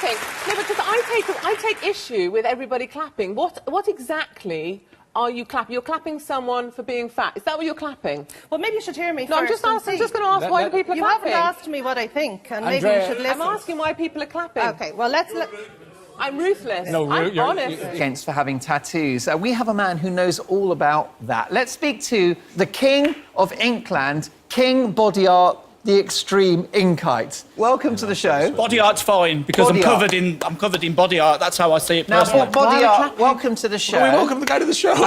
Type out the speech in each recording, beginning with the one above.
clapping. No, because I take issue with everybody clapping. What exactly are you clapping? You're clapping someone for being fat. Is that what you're clapping? Well, maybe you should hear me No, first. I'm just going to ask why the people are clapping. You haven't asked me what I think, and maybe you should listen. I'm asking why people are clapping. OK, well, let's... I'm ruthless. No, I'm honest. Against for having tattoos. We have a man who knows all about that. Let's speak to the king of Inkland, King Body Art, the extreme Inkite. Welcome to the show. Body art's fine because I'm covered in body art. That's how I see it personally. Now, Body Art, welcome to the show. Well, welcome the guy to the show. I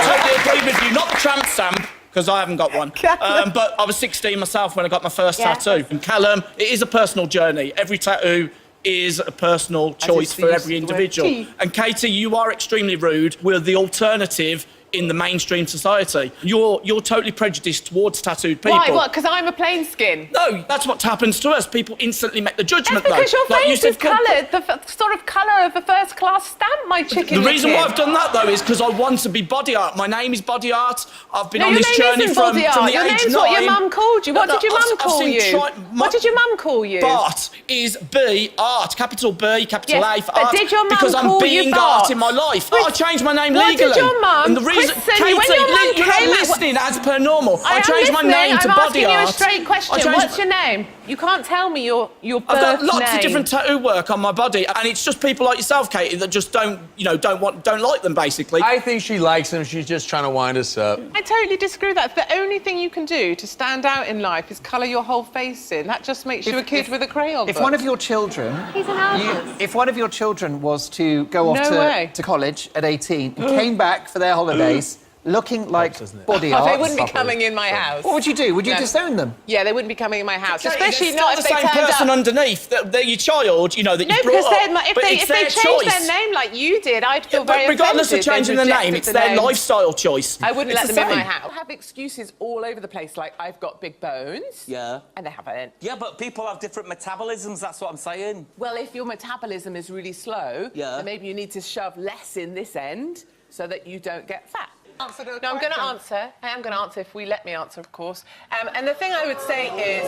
totally agree with you. Not the tramp stamp, because I haven't got one. But I was 16 myself when I got my first tattoo. And Callum, it is a personal journey. Every tattoo is a personal choice for every individual. And Katie, you are extremely rude. We're the alternative in the mainstream society. You're totally prejudiced towards tattooed people. Why? What? Because I'm a plain skin? No, that's what happens to us. People instantly make the judgment. That's because your face is coloured, the sort of colour of a first-class stamp, my chicken. The reason why I've done that, though, is because I want to be body art. My name is Body Art. I've been on this journey from the age 9. Your name's what your mum called you. What did your mum call you? What did your mum call you? Bart is B, art, capital B, capital A for art. Did your mum because I'm call being you Bart? art in my life. I changed my name legally. What did your mum? And the reason, Katie, you're not listening as per normal. I changed my name to Body Art. I'm asking you a straight question. What's your name? You can't tell me your birth name. I've got lots of different tattoo work on my body, and it's just people like yourself, Katie, that just don't like them, basically. I think she likes them. She's just trying to wind us up. I totally disagree with that. The only thing you can do to stand out in life is colour your whole face in. That just makes you a kid with a crayon book. If one of your children... He's an artist. If one of your children was to go off to college at 18 and came back for their holidays... looking like Body Art. They wouldn't be coming in my house. What would you do? Would you disown them? Yeah, they wouldn't be coming in my house. Okay, especially it's not the if they same person up. underneath. They're your child, you know, that you brought up. No, because if they changed their name like you did, I'd feel very offended. Regardless of changing the name, it's their lifestyle choice. I wouldn't let them in my house. I have excuses all over the place, like I've got big bones. Yeah. And they haven't. Yeah, but people have different metabolisms, that's what I'm saying. Well, if your metabolism is really slow, then maybe you need to shove less in this end so that you don't get fat. No, I'm going to answer. I am going to answer if we let me answer, of course. And the thing I would say is,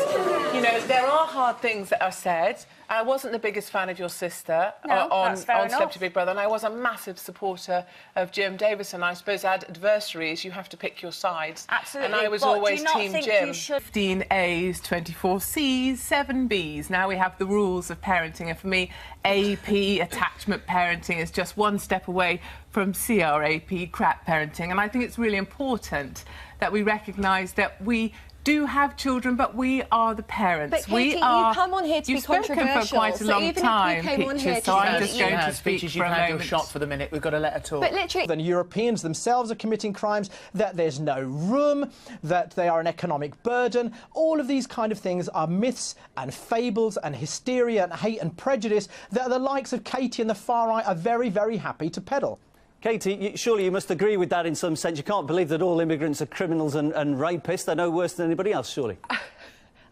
you know, there are hard things that are said. I wasn't the biggest fan of your sister on Celebrity Big Brother, and I was a massive supporter of Jim Davison. I suppose adversaries, you have to pick your sides. Absolutely. And I was always Team Jim. 15 A's, 24 C's, 7 B's. Now we have the rules of parenting, and for me, AP, attachment parenting, is just one step away from CRAP, crap parenting. And I think it's really important that we recognise that we do have children, but we are the parents. But Katie, you come on here to be controversial. You've spoken for quite a long time, Peaches, so I'm just going to speak for a moment. Your shot for the minute. We've got to let her talk. But literally... Then Europeans themselves are committing crimes, that there's no room, that they are an economic burden. All of these kind of things are myths and fables and hysteria and hate and prejudice that the likes of Katie and the far right are very, very happy to peddle. Katie, surely you must agree with that in some sense. You can't believe that all immigrants are criminals and rapists. They're no worse than anybody else, surely.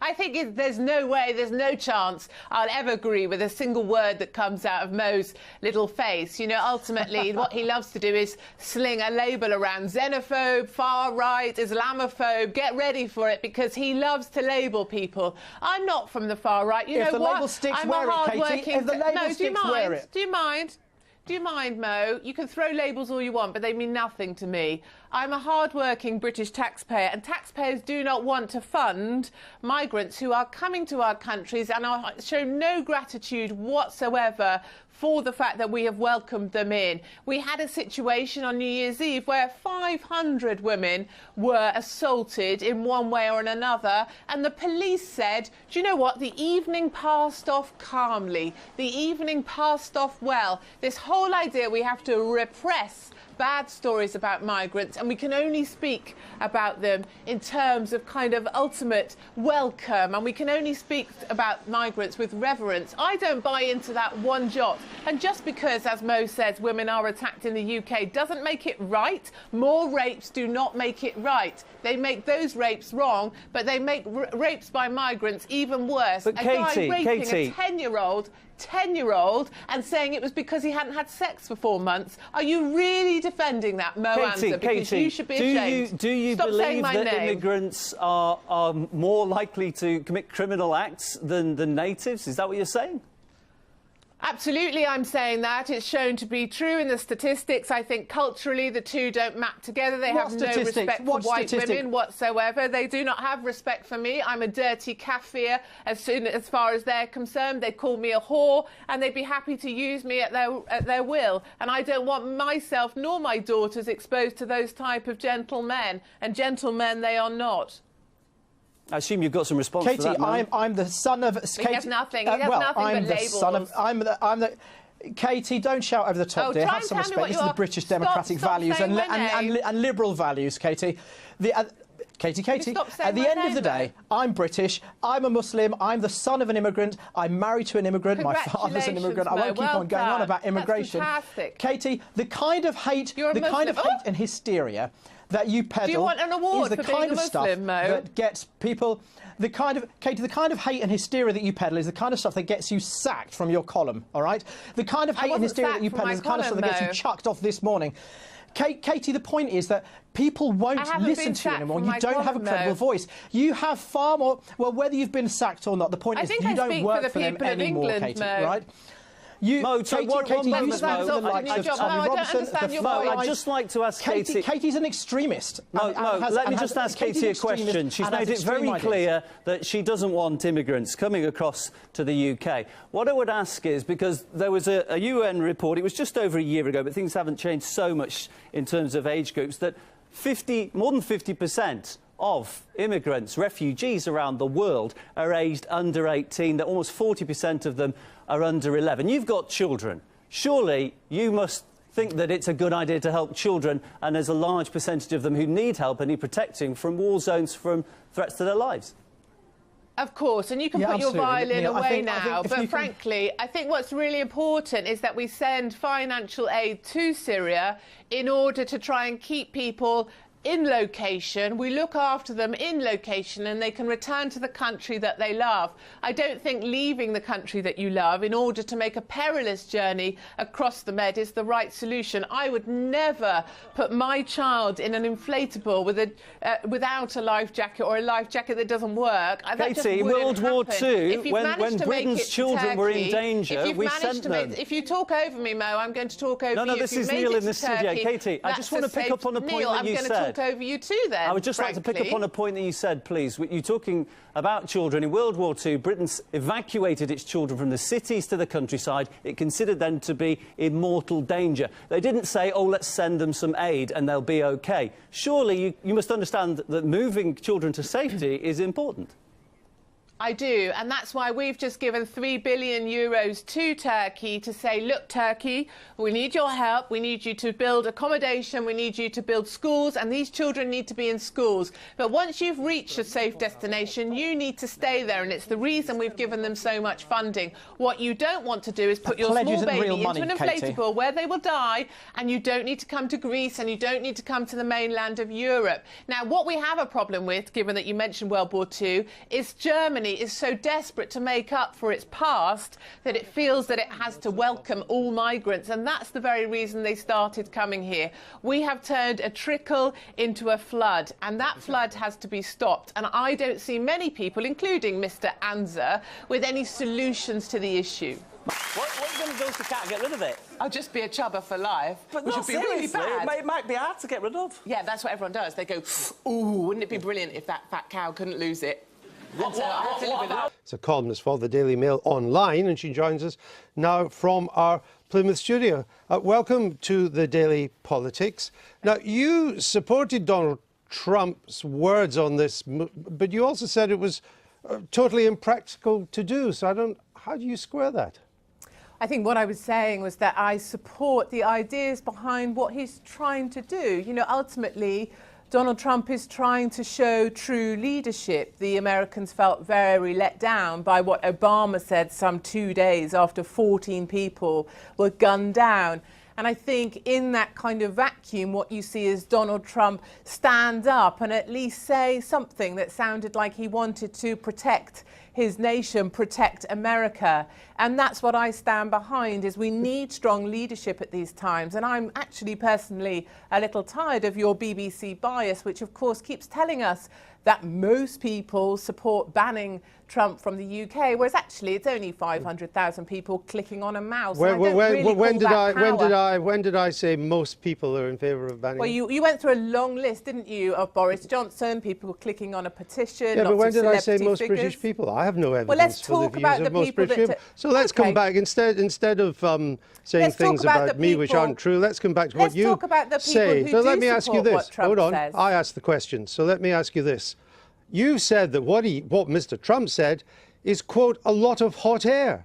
I think there's no way, there's no chance I'll ever agree with a single word that comes out of Mo's little face. You know, ultimately, what he loves to do is sling a label around: xenophobe, far-right, Islamophobe. Get ready for it, because he loves to label people. I'm not from the far-right. You know what? If the label sticks, wear it, Katie. If the label sticks, wear it. Do you mind? Do you mind, Mo? You can throw labels all you want, but they mean nothing to me. I'm a hard-working British taxpayer, and taxpayers do not want to fund migrants who are coming to our countries and show no gratitude whatsoever for the fact that we have welcomed them in. We had a situation on New Year's Eve where 500 women were assaulted in one way or another, and the police said, do you know what, the evening passed off calmly, the evening passed off well. This whole idea we have to repress bad stories about migrants, and we can only speak about them in terms of kind of ultimate welcome, and we can only speak about migrants with reverence. I don't buy into that one jot. And just because, as Mo says, women are attacked in the UK doesn't make it right. More rapes do not make it right. They make those rapes wrong, but they make rapes by migrants even worse. But a Katie, guy raping a 10-year-old and saying it was because he hadn't had sex for 4 months. Are you really defending that, Mo Anza, because you should be ashamed. Do you Stop saying believe my that name. immigrants are more likely to commit criminal acts than natives? Is that what you're saying? Absolutely, I'm saying that. It's shown to be true in the statistics. I think culturally the two don't map together. They have no respect for white women whatsoever. They do not have respect for me. I'm a dirty Kafir as far as they're concerned. They call me a whore and they'd be happy to use me at their will. And I don't want myself nor my daughters exposed to those type of gentlemen. And gentlemen they are not. I assume you've got some response Katie, to that, man. I'm the son of... He has nothing. He has nothing I'm but the labels. son of... I'm the... Katie, don't shout over the top, dear. Have some respect. This is the British democratic values and liberal values, Katie. Katie, at the end of the day, I'm British, I'm a Muslim, I'm the son of an immigrant, I'm married to an immigrant, my father's an immigrant. I won't keep on going on about immigration. That's fantastic. Katie, the kind of hate and hysteria that you peddle Do you want an award is the for being kind a of stuff Muslim, Mo? that gets people... The kind of hate and hysteria that you peddle is the kind of stuff that gets you sacked from your column, all right? The kind of hate and hysteria that you peddle is the kind of stuff that gets you chucked off this morning. Katie, the point is that people won't listen to you anymore. You don't have a credible voice. You have far more... Well, whether you've been sacked or not, the point is you don't work for them anymore, Katie, right? Mo, Katie, you speak for the likes of Tommy Robinson, I'd just like to ask Katie... Katie's an extremist. Mo, let me just ask Katie a question. She's made it very clear that she doesn't want immigrants coming across to the UK. What I would ask is, because there was a UN report, it was just over a year ago, but things haven't changed so much in terms of age groups, that more than 50% of immigrants, refugees around the world are aged under 18, that almost 40% of them are under 11. You've got children. Surely you must think that it's a good idea to help children, and there's a large percentage of them who need help and need protecting from war zones, from threats to their lives. Of course, and you can put your violin away now, but frankly, I think what's really important is that we send financial aid to Syria in order to try and keep people in location. We look after them in location and they can return to the country that they love. I don't think leaving the country that you love in order to make a perilous journey across the Med is the right solution. I would never put my child in an inflatable without a life jacket, or a life jacket that doesn't work. Katie, in World War II, when Britain's children were in danger, we sent them. If you talk over me, Mo, I'm going to talk over you. No, this is Neil in the studio. Katie, I just want to pick up on a point that you said. Over you too, then. I would just like to pick up on a point that you said, please. You're talking about children. In World War II, Britain evacuated its children from the cities to the countryside. It considered them to be in mortal danger. They didn't say, oh, let's send them some aid and they'll be OK. Surely you must understand that moving children to safety is important. I do, and that's why we've just given €3 billion to Turkey to say, look, Turkey, we need your help, we need you to build accommodation, we need you to build schools, and these children need to be in schools. But once you've reached a safe destination, you need to stay there, and it's the reason we've given them so much funding. What you don't want to do is put your small baby into an inflatable where they will die, and you don't need to come to Greece, and you don't need to come to the mainland of Europe. Now, what we have a problem with, given that you mentioned World War II, is Germany is so desperate to make up for its past that it feels that it has to welcome all migrants, and that's the very reason they started coming here. We have turned a trickle into a flood, and that flood has to be stopped, and I don't see many people, including Mr. Anza, with any solutions to the issue. What are you going to do to cat and get rid of it? I'll just be a chubber for life, but which would be really bad. It might be hard to get rid of. Yeah, that's what everyone does. They go, ooh, wouldn't it be brilliant if that fat cow couldn't lose it? It's a columnist for the Daily Mail Online, and she joins us now from our Plymouth studio. Welcome to the Daily Politics. Now, you supported Donald Trump's words on this, but you also said it was totally impractical to do. So how do you square that? I think what I was saying was that I support the ideas behind what he's trying to do. You know, ultimately, Donald Trump is trying to show true leadership. The Americans felt very let down by what Obama said some 2 days after 14 people were gunned down. And I think in that kind of vacuum, what you see is Donald Trump stand up and at least say something that sounded like he wanted to protect his nation, protect America. And that's what I stand behind, is we need strong leadership at these times. And I'm actually personally a little tired of your BBC bias, which of course keeps telling us that most people support banning Trump from the UK, whereas actually it's only 500,000 people clicking on a mouse. When did I say most people are in favour of banning? Well, you went through a long list, didn't you, of Boris Johnson, people clicking on a petition. Yeah, but when lots did of I say most figures. British people? I have no evidence Well, let's for the talk views about of the most people British people. So let's come back, instead of saying Let's things talk about about the me which people. aren't true, let's come back to what you Let's talk about the people say. who So do let me ask you support this. what Trump Hold on, says. I asked the question, so let me ask you this. You said that what Mr. Trump said is, quote, a lot of hot air.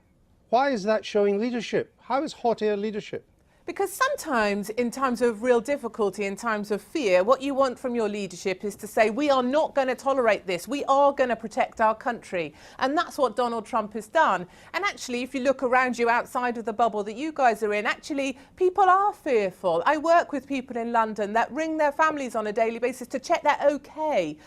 Why is that showing leadership? How is hot air leadership? Because sometimes, in times of real difficulty, in times of fear, what you want from your leadership is to say, we are not going to tolerate this. We are going to protect our country. And that's what Donald Trump has done. And actually, if you look around you outside of the bubble that you guys are in, actually, people are fearful. I work with people in London that ring their families on a daily basis to check they're okay.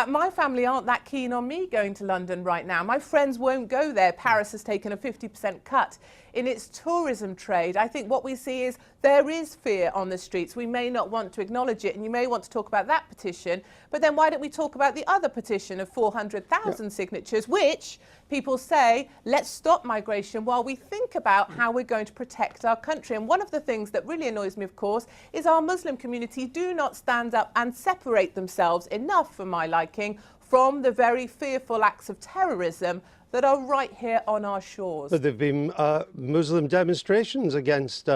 My family aren't that keen on me going to London right now. My friends won't go there. Paris has taken a 50% cut in its tourism trade. I think what we see is there is fear on the streets. We may not want to acknowledge it, and you may want to talk about that petition, but then why don't we talk about the other petition of 400,000 signatures, which people say, let's stop migration while we think about how we're going to protect our country. And one of the things that really annoys me, of course, is our Muslim community do not stand up and separate themselves enough, for my liking, from the very fearful acts of terrorism that are right here on our shores. But there have been Muslim demonstrations against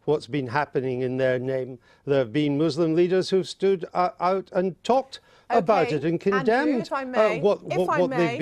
what's been happening in their name. There have been Muslim leaders who've stood out and talked about it and condemned what they've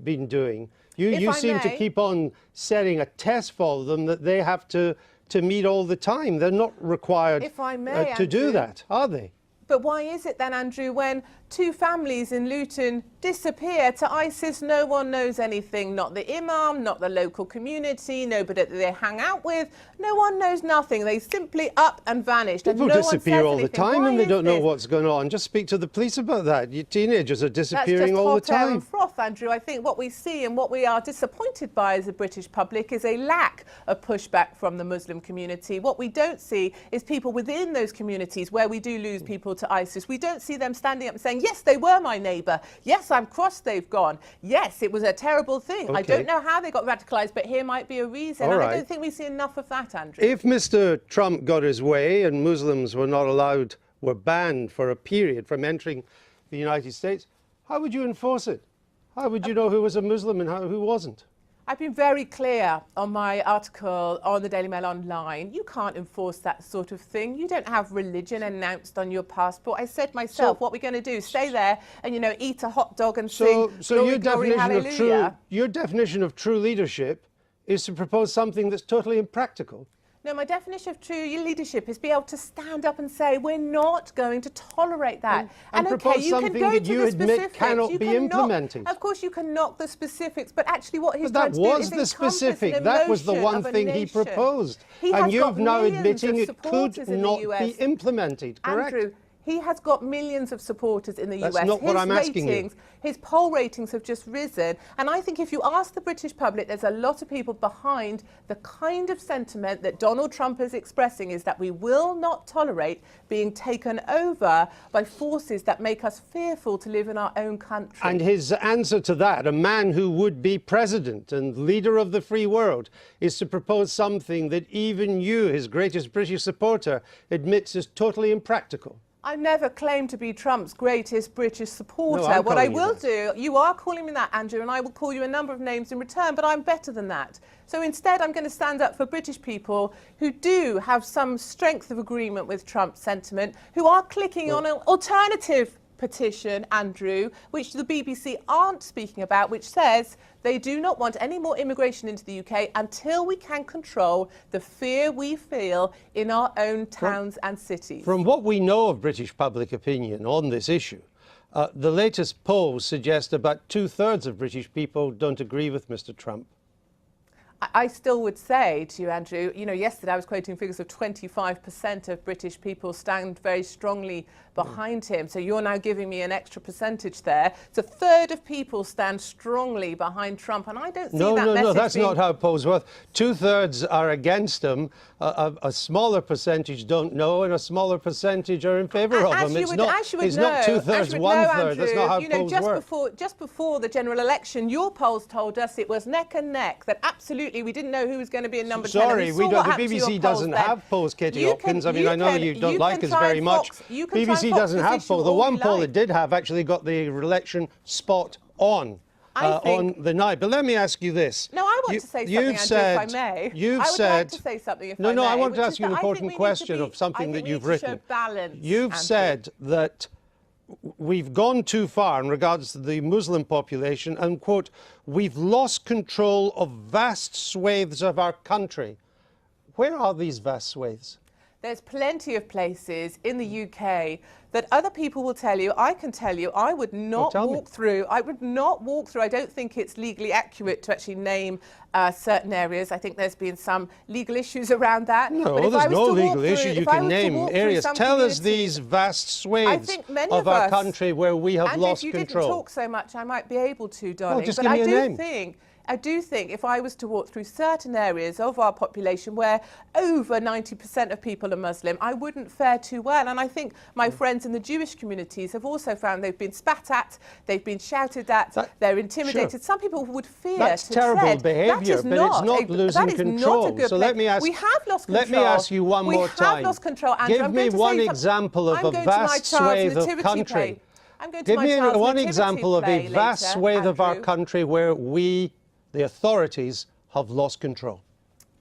been doing. You seem to keep on setting a test for them that they have to meet all the time. They're not required to do that, are they? But why is it then, Andrew, when two families in Luton disappear to ISIS, no one knows anything, not the imam, not the local community, nobody that they hang out with, no one knows nothing. They simply up and vanished. People and no disappear all the time and they don't know this? what's going on. Just speak to the police about that. Your teenagers are disappearing all the That's just hot air time. and froth, Andrew. I think what we see and what we are disappointed by as a British public is a lack of pushback from the Muslim community. What we don't see is people within those communities where we do lose people to ISIS. We don't see them standing up and saying, yes, they were my neighbour. Yes, I'm cross they've gone. Yes, it was a terrible thing. Okay. I don't know how they got radicalised, but here might be a reason. All and right. I don't think we see enough of that, Andrew. If Mr. Trump got his way and Muslims were banned for a period from entering the United States, how would you enforce it? How would you know who was a Muslim and who wasn't? I've been very clear on my article on the Daily Mail Online. You can't enforce that sort of thing. You don't have religion announced on your passport. I said myself, what we're going to do, stay there and, eat a hot dog and sing glory, glory, hallelujah. Your definition of true leadership is to propose something that's totally impractical. No, my definition of true leadership is be able to stand up and say, we're not going to tolerate that. And propose something that you admit cannot be implemented. Of course, you can knock the specifics, but actually what he's But trying to do is that was the specific. That was the one thing he proposed. And you've now admitting it could not be implemented, correct? Andrew, he has got millions of supporters in the US. That's not what I'm asking you. His poll ratings have just risen. And I think if you ask the British public, there's a lot of people behind the kind of sentiment that Donald Trump is expressing, is that we will not tolerate being taken over by forces that make us fearful to live in our own country. And his answer to that, a man who would be president and leader of the free world, is to propose something that even you, his greatest British supporter, admits is totally impractical. I never claimed to be Trump's greatest British supporter. No, what I will do, you are calling me that, Andrew, and I will call you a number of names in return, but I'm better than that. So instead, I'm going to stand up for British people who do have some strength of agreement with Trump's sentiment, who are clicking on an alternative petition, Andrew, which the BBC aren't speaking about, which says they do not want any more immigration into the UK until we can control the fear we feel in our own towns and cities. From what we know of British public opinion on this issue, the latest polls suggest about 2/3 of British people don't agree with Mr. Trump. I still would say to you, Andrew, you know, yesterday I was quoting figures of 25% of British people stand very strongly behind him. So you're now giving me an extra percentage there. So a third of people stand strongly behind Trump, and I don't see that message. No, that's not how polls work. 2/3 are against him. A smaller percentage don't know, and a smaller percentage are in favour of him. It's not 2/3, 1/3. That's not how polls work. Just before the general election, your polls told us it was neck and neck, that absolutely we didn't know who was going to be in number 10. Sorry, we don't. The BBC doesn't have polls, Katie Hopkins. I mean, I know you don't like us very much. BBC doesn't have polls. The one poll it did have actually got the election spot on. On the night. But let me ask you this. No, I want to say something, Andrew, if I may. You've I would said... like to say something, if I may. No, I want to ask you an important question of something that you've written. You've said that we've gone too far in regards to the Muslim population and, quote, we've lost control of vast swathes of our country. Where are these vast swathes? There's plenty of places in the UK that other people will tell you. I can tell you, I would not walk through. I would not walk through. I don't think it's legally accurate to actually name certain areas. I think there's been some legal issues around that. No, there's no legal issue. You can name areas. Tell us these vast swathes of our country where we have lost control. If you didn't talk so much, I might be able to, darling. Well, just give me a name. I do think if I was to walk through certain areas of our population where over 90% of people are Muslim, I wouldn't fare too well. And I think my friends in the Jewish communities have also found they've been spat at, they've been shouted at, they're intimidated. Sure. Some people would fear That's to terrible tread. behaviour, but it's not losing control. So let me ask, we have lost control. Let me ask you one more time. We have lost control, Andrew. Give me one example of a vast swathe of country. Give me one example of a vast swathe of our country where we, the authorities, have lost control.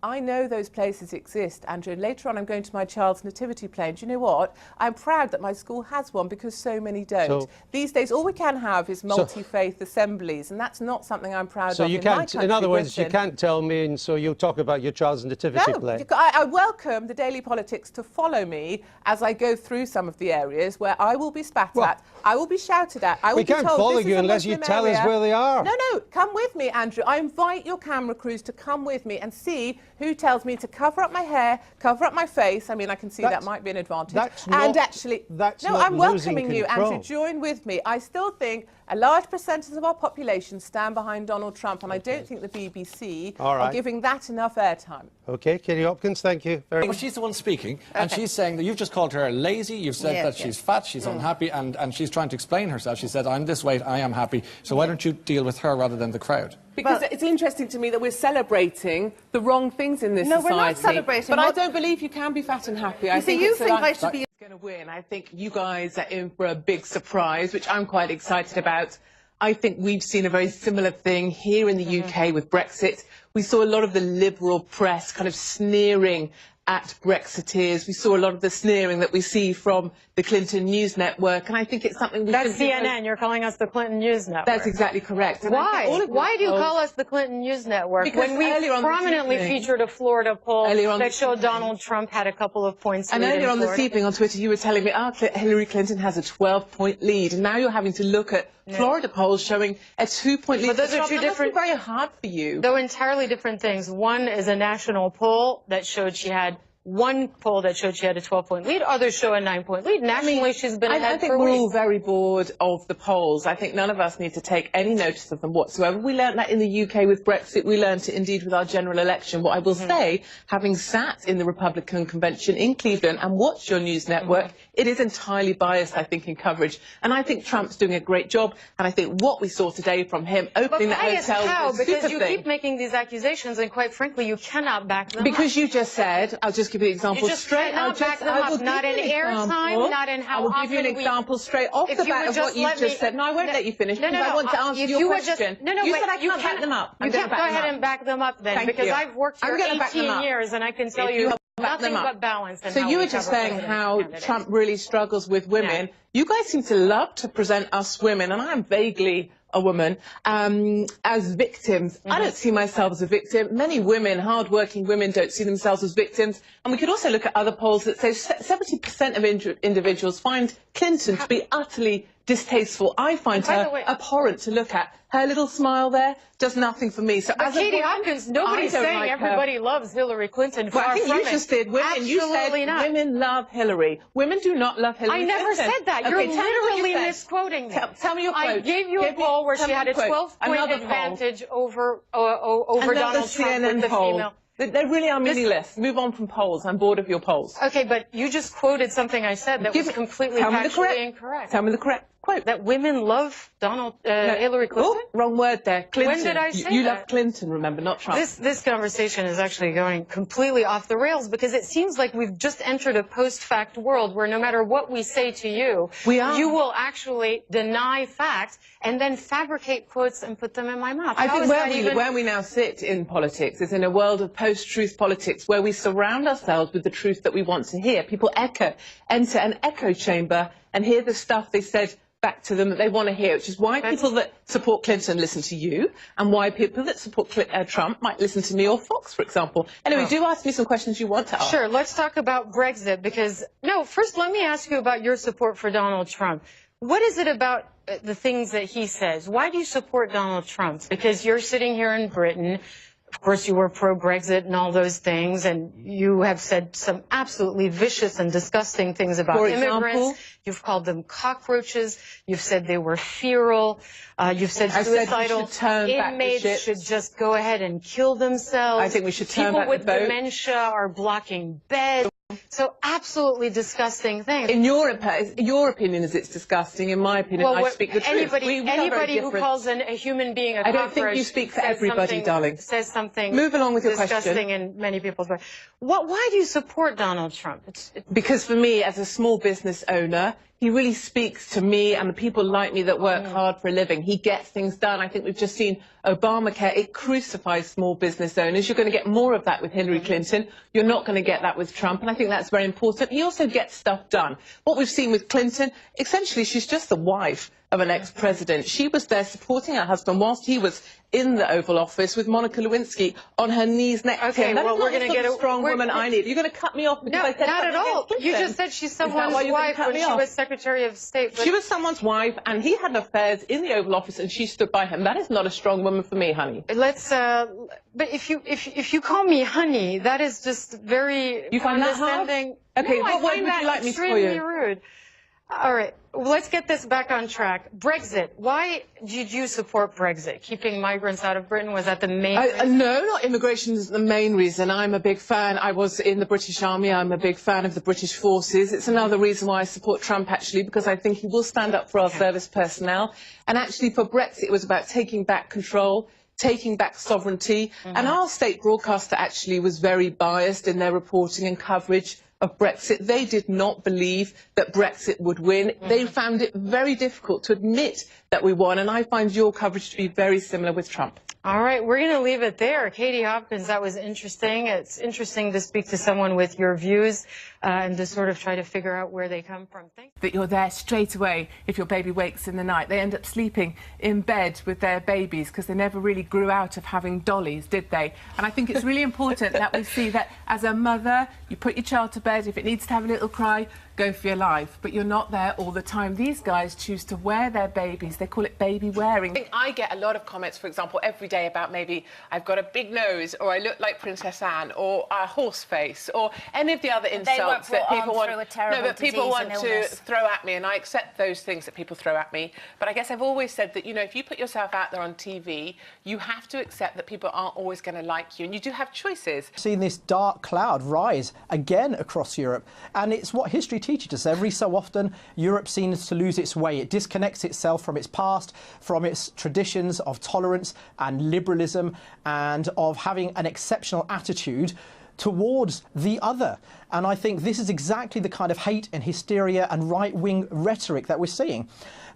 I know those places exist, Andrew. Later on, I'm going to my child's nativity play. Do you know what? I'm proud that my school has one because so many don't. So, these days, all we can have is multi-faith assemblies, and that's not something I'm proud of. You can't, in other words, you can't tell me, and so you'll talk about your child's nativity play. I welcome the Daily Politics to follow me as I go through some of the areas where I will be spat at, I will be shouted at, I will be told, we can't follow you unless you tell us where they are. No, come with me, Andrew. I invite your camera crews to come with me and see who tells me to cover up my hair, cover up my face. I mean, I can see that might be an advantage. I'm welcoming you, Andrew. Join with me. I still think a large percentage of our population stand behind Donald Trump, and I don't think the BBC are giving that enough airtime. OK, Katie Hopkins, thank you very much. Well, she's the one speaking, and she's saying that you've just called her lazy, you've said that she's fat, she's unhappy, and she's trying to explain herself. She said, I'm this weight, I am happy, so why don't you deal with her rather than the crowd? Because it's interesting to me that we're celebrating the wrong things in this society. No, we're not celebrating. But I don't believe you can be fat and happy. I think I should be going to win. I think you guys are in for a big surprise, which I'm quite excited about. I think we've seen a very similar thing here in the UK with Brexit. We saw a lot of the liberal press kind of sneering at Brexiteers. We saw a lot of the sneering that we see from the Clinton News Network, and I think it's something we That's CNN. You're calling us the Clinton News Network. That's exactly correct. And why? Why do you call us the Clinton News Network? Because when we prominently featured a Florida poll that showed Donald Trump had a couple of points. And earlier on this evening on Twitter, you were telling me, Hillary Clinton has a 12-point lead, and now you're having to look at Florida polls showing a 2-point lead. But those are two different. Very hard for you. They're entirely different things. One is a national poll that showed she had. One poll that showed she had a 12-point lead, others show a 9-point lead. Nationally, she's been ahead for weeks. I think we're all very bored of the polls. I think none of us need to take any notice of them whatsoever. We learned that in the UK with Brexit. We learned it indeed with our general election. What I will say, having sat in the Republican convention in Cleveland and watched your news network, it is entirely biased, I think, in coverage. And I think Trump's doing a great job. And I think what we saw today from him opening that hotel was a super because you keep making these accusations, and quite frankly, you cannot back them up. Because you just said, I'll just give you an example straight. Not in airtime, not in how often. I will give you an example straight off the bat of what you just said. No, I won't let you finish because I want to answer your question. You said I can't back them up. You can't go ahead and back them up then, because I've worked here 18 years and I can tell you nothing but balance. So you were just saying how Trump really struggles with women. You guys seem to love to present us women, and I am vaguely a woman, as victims. I don't see myself as a victim. Many women, hard-working women, don't see themselves as victims. And we could also look at other polls that say 70% of individuals find Clinton to be utterly distasteful. I find her abhorrent to look at. Her little smile there does nothing for me. So but as Katie Hopkins, nobody's saying like everybody loves Hillary Clinton. Well, I think you just did. Women, Absolutely you said not. Women love Hillary. Women do not love Hillary Clinton. I never said that. Okay, You're literally misquoting me. Tell me your quote. I gave you a poll where she had a 12-point advantage over Donald Trump with the female. They really are meaningless. Move on from polls. I'm bored of your polls. Okay, but you just quoted something I said that was completely factually incorrect. Tell me the correct quote. That women love Hillary Clinton? Oh, wrong word there. Clinton. When did I say You that? love Clinton, remember, not Trump. This conversation is actually going completely off the rails because it seems like we've just entered a post-fact world where no matter what we say to you, you will actually deny facts and then fabricate quotes and put them in my mouth. I think where we now sit in politics is in a world of post-truth politics where we surround ourselves with the truth that we want to hear. People enter an echo chamber and hear the stuff they said back to them that they want to hear, which is why people that support Clinton listen to you and why people that support Trump might listen to me or Fox, for example. Anyway, do ask me some questions you want to ask. Sure, let's talk about Brexit because, no, first let me ask you about your support for Donald Trump. What is it about the things that he says? Why do you support Donald Trump? Because you're sitting here in Britain. Of course, you were pro-Brexit and all those things, and you have said some absolutely vicious and disgusting things about immigrants. You've called them cockroaches. You've said they were feral. You've said suicidal inmates should just go ahead and kill themselves. I think we should turn back the boat. People with dementia are blocking beds. So absolutely disgusting things. In your opinion is it's disgusting. In my opinion, I speak the truth. Anybody who calls a human being a cockroach, I don't think you speak for everybody, darling. Says something. Move along with your disgusting question. in many people's minds. Why do you support Donald Trump? Because for me, as a small business owner, he really speaks to me and the people like me that work hard for a living. He gets things done. I think we've just seen Obamacare. It crucifies small business owners. You're going to get more of that with Hillary Clinton. You're not going to get that with Trump, and I think that's very important. He also gets stuff done. What we've seen with Clinton, essentially, she's just the wife of an ex-president. She was there supporting her husband whilst he was in the Oval Office with Monica Lewinsky on her knees next to him. Well, we're going to get a strong woman I need. You're going to cut me off because I said not at all. You just said she's someone's wife when she was Secretary of State. She was someone's wife, and he had affairs in the Oval Office, and she stood by him. That is not a strong woman for me, honey. Let's. But if you call me honey, that is just very condescending. Okay, no, what word would you like me to call you? Extremely rude. All right, well, let's get this back on track. Brexit. Why did you support Brexit? Keeping migrants out of Britain, was that the main reason? No, not immigration is the main reason. I'm a big fan. I was in the British Army. I'm a big fan of the British forces. It's another reason why I support Trump, actually, because I think he will stand up for our service personnel. And actually, for Brexit, it was about taking back control, taking back sovereignty. And our state broadcaster actually was very biased in their reporting and coverage of Brexit. They did not believe that Brexit would win. They found it very difficult to admit that we won, and I find your coverage to be very similar with Trump. All right, we're going to leave it there. Katie Hopkins, that was interesting. It's interesting to speak to someone with your views and to sort of try to figure out where they come from. That you're there straight away if your baby wakes in the night. They end up sleeping in bed with their babies because they never really grew out of having dollies, did they? And I think it's really important that we see that as a mother, you put your child to bed. If it needs to have a little cry, go for your life. But you're not there all the time. These guys choose to wear their babies. They call it baby wearing. I get a lot of comments, for example, every day about maybe I've got a big nose, or I look like Princess Anne, or a horse face, or any of the other insults that people want. No, but people want to throw at me, and I accept those things that people throw at me. But I guess I've always said that, you know, if you put yourself out there on TV, you have to accept that people aren't always going to like you, and you do have choices. Seen this dark cloud rise again across Europe, and it's what history teaches us. Every so often, Europe seems to lose its way. It disconnects itself from its past, from its traditions of tolerance and liberalism, and of having an exceptional attitude towards the other. And I think this is exactly the kind of hate and hysteria and right-wing rhetoric that we're seeing.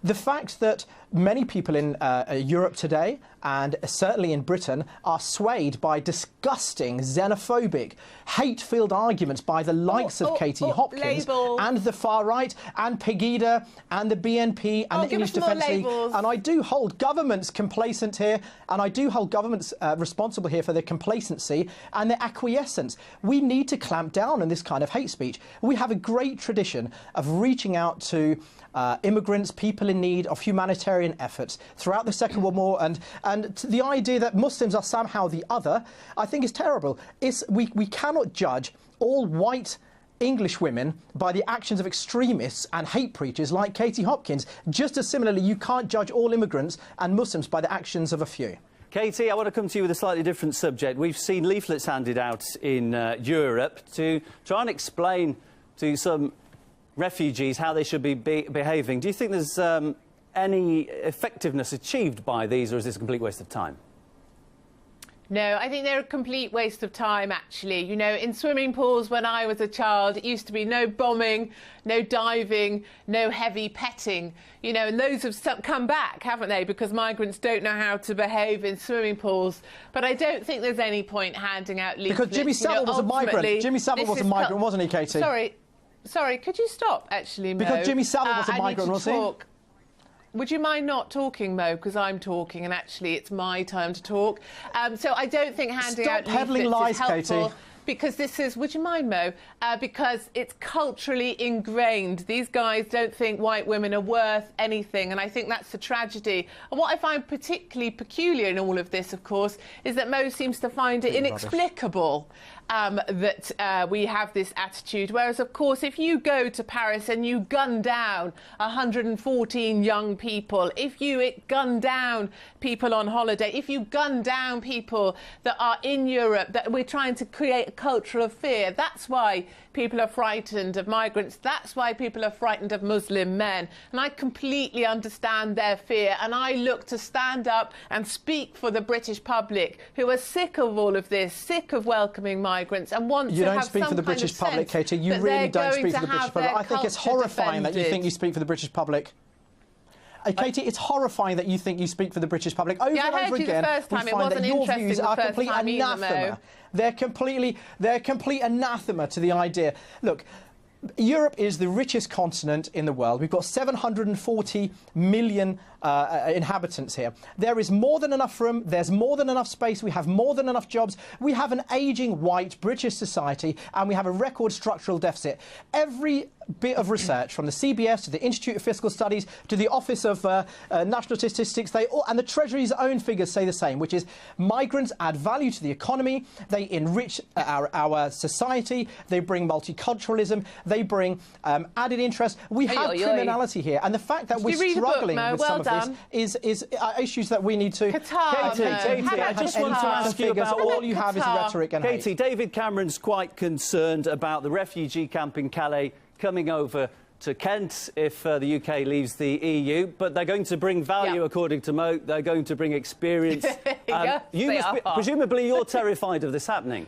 The fact that many people in Europe today, and certainly in Britain, are swayed by disgusting, xenophobic, hate-filled arguments by the likes of Katie Hopkins and the far right and Pegida and the BNP and the English Defence League. And I do hold governments complacent here, and I do hold governments responsible here for their complacency and their acquiescence. We need to clamp down on this kind of hate speech. We have a great tradition of reaching out to immigrants, people in in need of humanitarian efforts throughout the Second World War, and the idea that Muslims are somehow the other, I think is terrible. We cannot judge all white English women by the actions of extremists and hate preachers like Katie Hopkins. Just as similarly, you can't judge all immigrants and Muslims by the actions of a few. Katie, I want to come to you with a slightly different subject. We've seen leaflets handed out in Europe to try and explain to some refugees how they should be behaving. Do you think there's any effectiveness achieved by these, or is this a complete waste of time? No, I think they're a complete waste of time, actually. You know, in swimming pools when I was a child, it used to be no bombing, no diving, no heavy petting. You know, and those have come back, haven't they? Because migrants don't know how to behave in swimming pools. But I don't think there's any point handing out leaflets. Because Jimmy Savile was a migrant. Jimmy Savile was a migrant, wasn't he, Katie? Sorry, could you stop, actually, Mo? Because Jimmy Savile was a migrant, wasn't he? Would you mind not talking, Mo, because I'm talking, and actually it's my time to talk. So I don't think handing out leaflets is helpful. Katie. Because this is, would you mind, Mo? Because it's culturally ingrained. These guys don't think white women are worth anything, and I think that's a tragedy. And what I find particularly peculiar in all of this, of course, is that Mo seems to find it inexplicable that we have this attitude. Whereas, of course, if you go to Paris and you gun down 114 young people, if you gun down people on holiday, if you gun down people that are in Europe, that we're trying to create a culture of fear, that's why people are frightened of migrants. That's why people are frightened of Muslim men. And I completely understand their fear. And I look to stand up and speak for the British public who are sick of all of this, sick of welcoming migrants and want to have some kind of sense. You don't speak for the British public, Katie. You really don't speak for the British public. I think it's horrifying that you think you speak for the British public. Katie, it's horrifying that you think you speak for the British public. Over and over again, we find that your views are complete anathema. They're complete anathema to the idea. Look, Europe is the richest continent in the world. We've got 740 million inhabitants here. There is more than enough room. There's more than enough space. We have more than enough jobs. We have an ageing white British society, and we have a record structural deficit. Every bit of research, from the CBS to the Institute of Fiscal Studies to the Office of National Statistics, and the Treasury's own figures say the same, which is migrants add value to the economy, they enrich our society, they bring multiculturalism, they bring added interest. We have criminality here, and the fact that we're struggling with some of this is issues that we need to... Katie, I just want to ask you about... All you have is rhetoric and hate. Katie, David Cameron's quite concerned about the refugee camp in Calais coming over to Kent if the UK leaves the EU, but they're going to bring value, according to Mo. They're going to bring experience. Presumably you're terrified of this happening.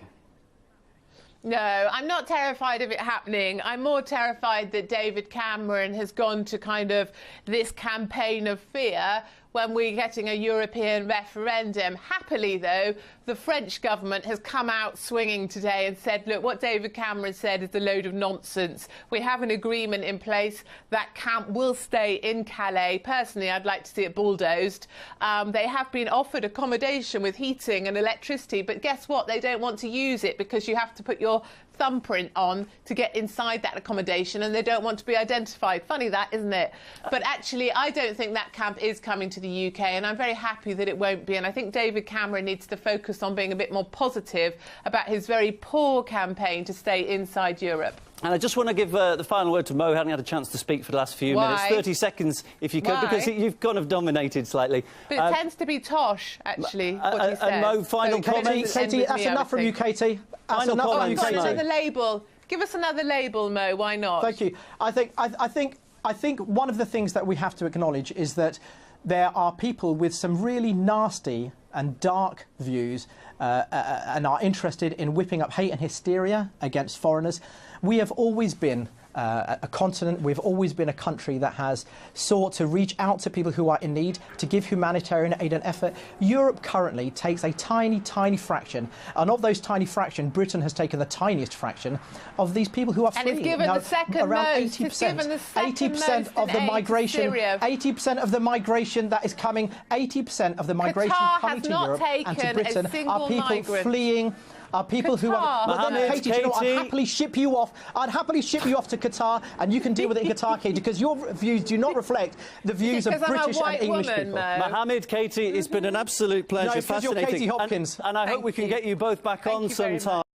No, I'm not terrified of it happening. I'm more terrified that David Cameron has gone to kind of this campaign of fear when we're getting a European referendum. Happily, though, the French government has come out swinging today and said, look, what David Cameron said is a load of nonsense. We have an agreement in place. That camp will stay in Calais. Personally, I'd like to see it bulldozed. They have been offered accommodation with heating and electricity, but guess what? They don't want to use it because you have to put your thumbprint on to get inside that accommodation, and they don't want to be identified. Funny that, isn't it? But actually, I don't think that camp is coming to the UK, and I'm very happy that it won't be. And I think David Cameron needs to focus on being a bit more positive about his very poor campaign to stay inside Europe. And I just want to give the final word to Mo, who hadn't had a chance to speak for the last few minutes. 30 seconds, if you could, because you've kind of dominated slightly. But it tends to be tosh, actually, what he says. And Mo, final comment? Katie, that's enough from you, Katie. Final comment. I've got another label. Give us another label, Mo. Why not? Thank you. I think one of the things that we have to acknowledge is that there are people with some really nasty and dark views and are interested in whipping up hate and hysteria against foreigners. We have always been a continent, we've always been a country that has sought to reach out to people who are in need, to give humanitarian aid and effort. Europe currently takes a tiny, tiny fraction, and of those tiny fraction, Britain has taken the tiniest fraction of these people who are fleeing. And it's given the second around most. 80% of the migration, 80% of the migration that is coming, 80% of the migration coming to Europe and to Britain are people fleeing are people who are... Well, then, Katie, you know, I'd happily ship you off. I'd happily ship you off to Qatar, and you can deal with it in Qatar, Katie, because your views do not reflect the views of British and English people. Mohammed, Katie, it's been an absolute pleasure. No, it's 'cause you're fascinating. Katie Hopkins. And I hope we can get you both back on sometime.